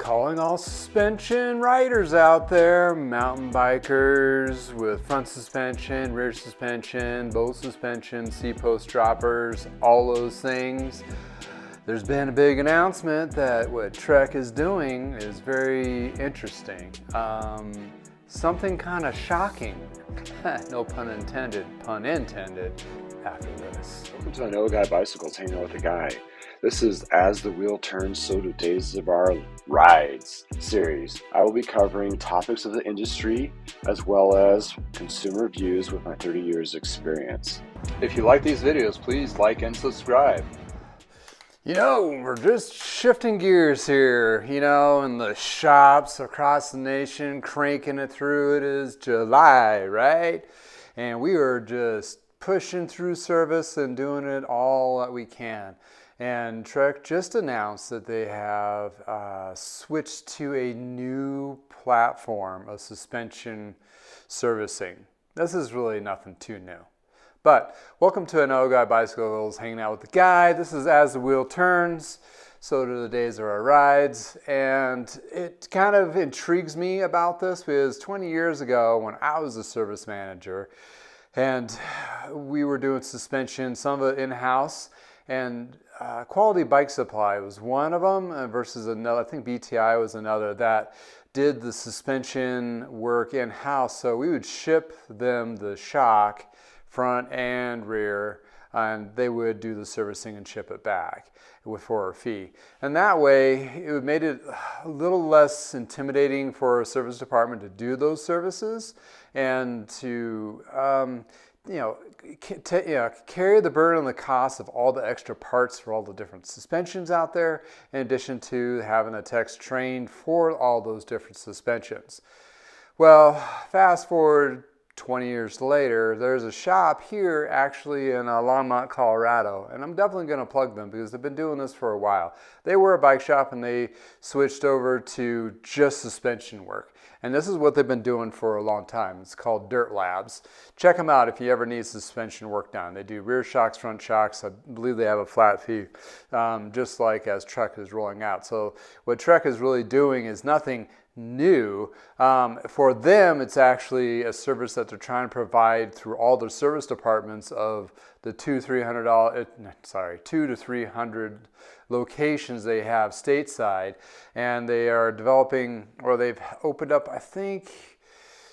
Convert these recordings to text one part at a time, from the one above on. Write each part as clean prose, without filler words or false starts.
Calling all suspension riders out there, mountain bikers with front suspension, rear suspension, both suspension, C-post droppers, all those things. There's been a big announcement that what Trek is doing is very interesting. Something kind of shocking. No pun intended, after this. Welcome to I Know a Guy Bicycles, hanging out with a guy. This is As the Wheel Turns, So Do Days of Our Rides series. I will be covering topics of the industry as well as consumer views with my 30 years experience. If you like these videos, please like and subscribe. You know, we're just shifting gears here, in the shops across the nation, cranking it through. It is July, right? And we are just pushing through service and doing it all that we can. And Trek just announced that they have switched to a new platform of suspension servicing. This is really nothing too new. But welcome to I Know a Guy Bicycles, hanging out with the guy. This is As the Wheel Turns, So Do the Days of Our Rides. And it kind of intrigues me about this because 20 years ago when I was a service manager and we were doing suspension, some of it in-house, and Quality Bike Supply was one of them versus another, I think BTI was another, that did the suspension work in-house. So we would ship them the shock, front and rear, and they would do the servicing and ship it back for a fee. And that way, it made it a little less intimidating for a service department to do those services and to carry the burden and the cost of all the extra parts for all the different suspensions out there, in addition to having the techs trained for all those different suspensions. Well, fast forward 20 years later, there's a shop here actually in Longmont, Colorado, and I'm definitely going to plug them because they've been doing this for a while. They were a bike shop and they switched over to just suspension work. And this is what they've been doing for a long time. It's called Dirt Labs. Check them out if you ever need suspension work done. They do rear shocks, front shocks. I believe they have a flat fee, just like as Trek is rolling out. So what Trek is really doing is nothing new. For them, it's actually a service that they're trying to provide through all their service departments of the $200 to 300 locations they have stateside, and they are developing, or they've opened up, I think,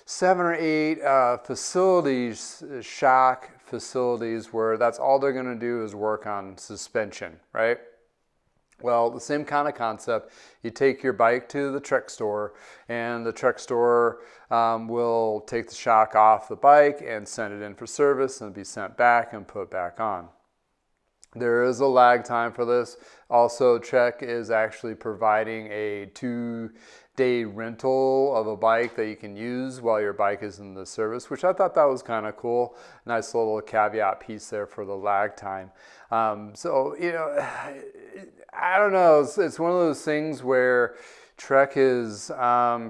7 or 8 facilities, shock facilities, where that's all they're going to do is work on suspension, right? Well, the same kind of concept. You take your bike to the Trek store, and the Trek store will take the shock off the bike and send it in for service and be sent back and put back on. There is a lag time for this. Also, Trek is actually providing a 2-day rental of a bike that you can use while your bike is in the service, which I thought that was kind of cool. Nice little caveat piece there for the lag time. I don't know. It's one of those things where Trek is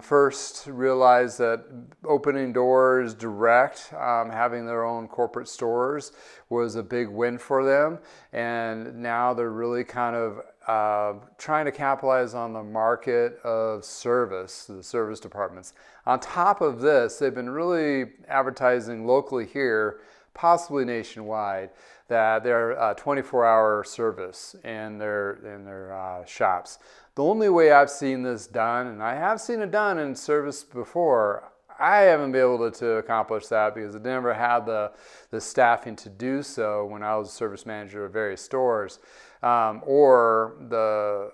first realized that opening doors direct, having their own corporate stores was a big win for them. And now they're really kind of trying to capitalize on the market of service, the service departments. On top of this, they've been really advertising locally here, possibly nationwide, that they're 24-hour service in their shops. The only way I've seen this done, and I have seen it done in service before, I haven't been able to accomplish that because I never had the staffing to do so when I was a service manager of various stores, or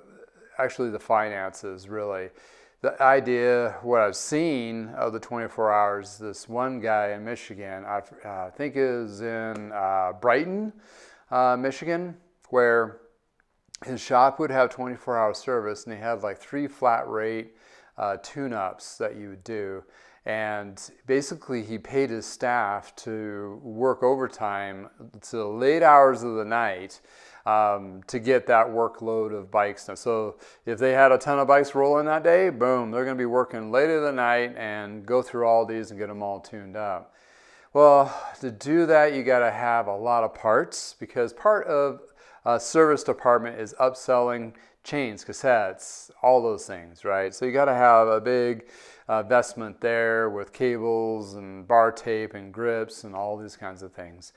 actually the finances, really. The idea, what I've seen of the 24 hours, this one guy in Michigan, I think is in Brighton, Michigan, where his shop would have 24-hour service, and he had like 3 flat rate tune-ups that you would do. And basically he paid his staff to work overtime to the late hours of the night to get that workload of bikes. So if they had a ton of bikes rolling that day, boom, they're going to be working late in the night and go through all these and get them all tuned up. Well, to do that, you got to have a lot of parts, because part of a service department is upselling chains, cassettes, all those things, right? So you got to have a big investment there with cables and bar tape and grips and all these kinds of things.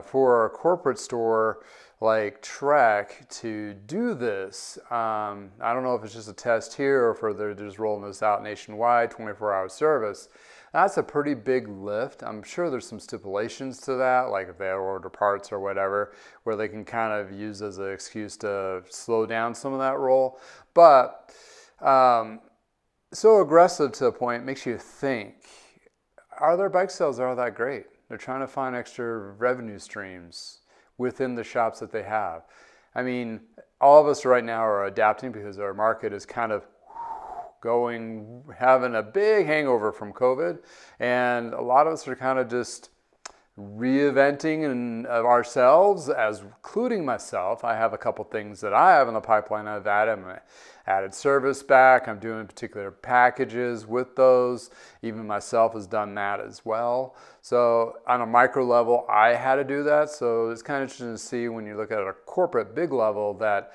For a corporate store like Trek to do this, I don't know if it's just a test here or if they're just rolling this out nationwide, 24-hour service. That's a pretty big lift. I'm sure there's some stipulations to that, like if they order parts or whatever, where they can kind of use as an excuse to slow down some of that roll. But so aggressive to a point makes you think, are their bike sales all that great? They're trying to find extra revenue streams within the shops that they have. I mean, all of us right now are adapting because our market is kind of having a big hangover from COVID, and a lot of us are kind of just reinventing of ourselves, as including myself. I have a couple things that I have in the pipeline. I've added service back. I'm doing particular packages with those. Even myself has done that as well. So on a micro level, I had to do that. So it's kind of interesting to see when you look at a corporate big level that,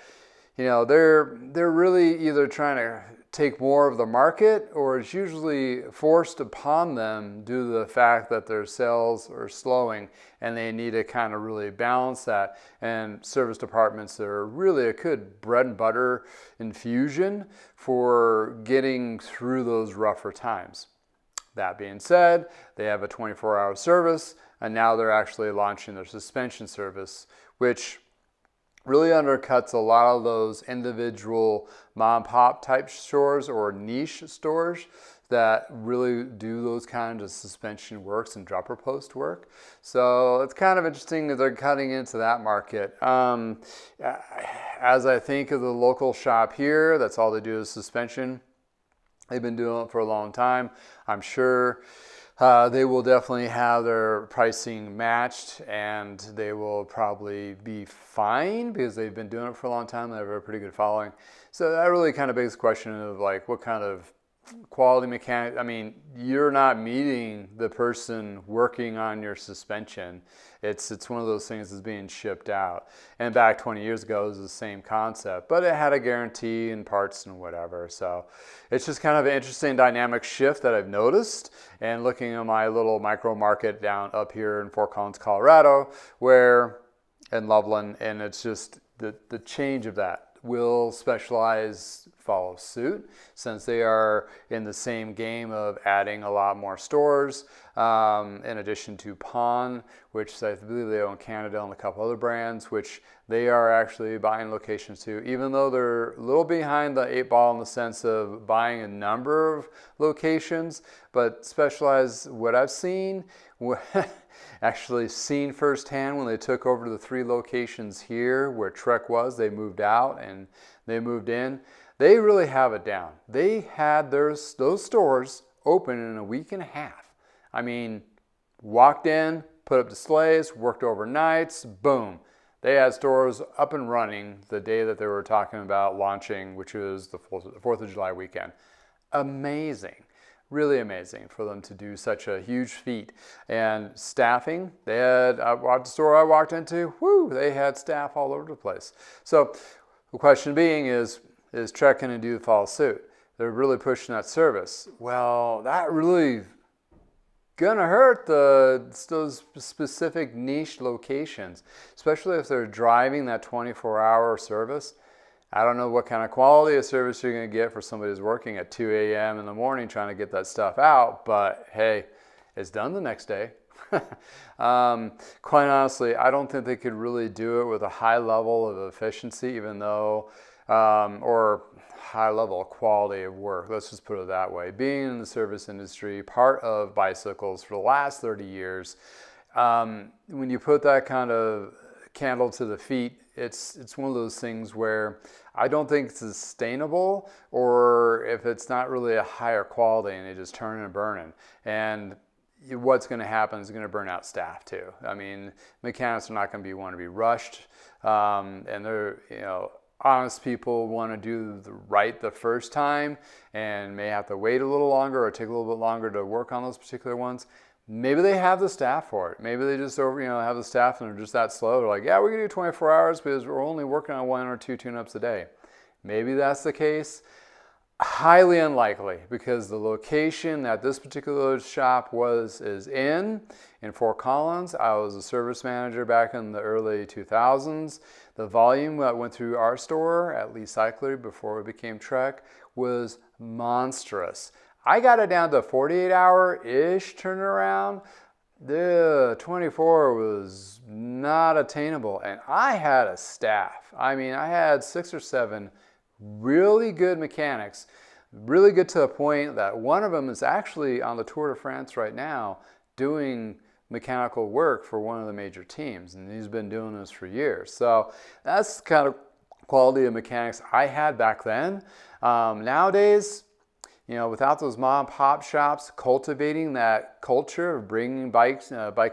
you know, they're really either trying to take more of the market, or it's usually forced upon them due to the fact that their sales are slowing and they need to kind of really balance that. And service departments are really a good bread and butter infusion for getting through those rougher times. That being said, they have a 24-hour service, and now they're actually launching their suspension service, which really undercuts a lot of those individual mom and pop type stores or niche stores that really do those kinds of suspension works and dropper post work. So it's kind of interesting that they're cutting into that market. As I think of the local shop here, that's all they do is suspension. They've been doing it for a long time. I'm sure they will definitely have their pricing matched, and they will probably be fine because they've been doing it for a long time. They have a pretty good following. So that really kind of begs the question of like, what kind of quality mechanic? I mean, you're not meeting the person working on your suspension. It's one of those things that's being shipped out. And back 20 years ago, it was the same concept, but it had a guarantee and parts and whatever. So it's just kind of an interesting dynamic shift that I've noticed. And looking at my little micro market down up here in Fort Collins, Colorado, in Loveland, and it's just the change of that. Will Specialized follow suit, since they are in the same game of adding a lot more stores, in addition to Pawn, which I believe they own Canada and a couple other brands, which they are actually buying locations too, even though they're a little behind the 8 ball in the sense of buying a number of locations. But Specialized, what I've seen, actually seen firsthand when they took over the 3 locations here where Trek was, they moved out and they moved in. They really have it down. They had those stores open in a week and a half. I mean, walked in, put up displays, worked overnights, boom. They had stores up and running the day that they were talking about launching, which was the 4th of July weekend. Amazing. Really amazing for them to do such a huge feat. And staffing, they had, the store I walked into, they had staff all over the place. So the question being is Trek going to do follow suit? They're really pushing that service. Well, that really gonna hurt those specific niche locations, especially if they're driving that 24-hour service. I don't know what kind of quality of service you're going to get for somebody who's working at 2 a.m. in the morning trying to get that stuff out, but hey, it's done the next day. Quite honestly, I don't think they could really do it with a high level of efficiency, even though, or high level of quality of work. Let's just put it that way. Being in the service industry, part of bicycles for the last 30 years, when you put that kind of candle to the feet, it's one of those things where I don't think it's sustainable, or if it's not really a higher quality and they just turn and burning. And what's going to happen is going to burn out staff too. I mean, mechanics are not going to want to be rushed, and they're, honest people want to do the first time and may have to wait a little longer or take a little bit longer to work on those particular ones. Maybe they have the staff for it. Maybe they just have the staff and they're just that slow. They're like, yeah, we're going to do 24 hours because we're only working on 1 or 2 tune-ups a day. Maybe that's the case. Highly unlikely, because the location that this particular shop is in Fort Collins. I was a service manager back in the early 2000s. The volume that went through our store at Lee Cyclery before it became Trek was monstrous. I got it down to 48-hour-ish turnaround. The 24 was not attainable, and I had a staff. I mean, I had 6 or 7 really good mechanics, really good to the point that one of them is actually on the Tour de France right now doing mechanical work for one of the major teams, and he's been doing this for years. So that's the kind of quality of mechanics I had back then. Nowadays, you know, without those mom and pop shops cultivating that culture of bringing bike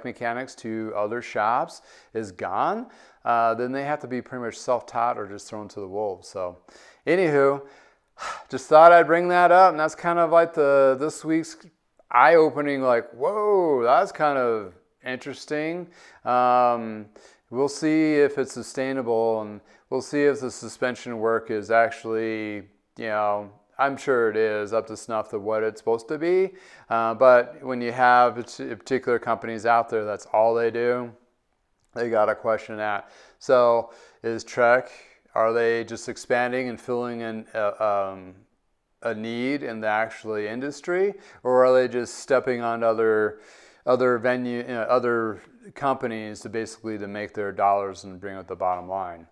mechanics to other shops is gone, then they have to be pretty much self-taught or just thrown to the wolves. So anywho, just thought I'd bring that up, and that's kind of like this week's eye-opening, like, whoa, that's kind of interesting. We'll see if it's sustainable, and we'll see if the suspension work is actually, you know, I'm sure it is up to snuff to what it's supposed to be. But when you have particular companies out there, that's all they do, they got to question that. So is Trek, are they just expanding and filling in a need in the actually industry, or are they just stepping on other companies to basically to make their dollars and bring out the bottom line?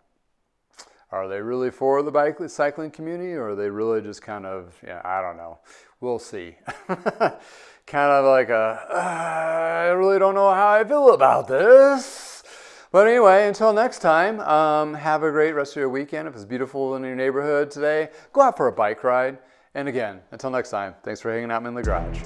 Are they really for the cycling community, or are they really just kind of, yeah, I don't know. We'll see. Kind of like I really don't know how I feel about this. But anyway, until next time, have a great rest of your weekend. If it's beautiful in your neighborhood today, go out for a bike ride. And again, until next time, thanks for hanging out in the garage.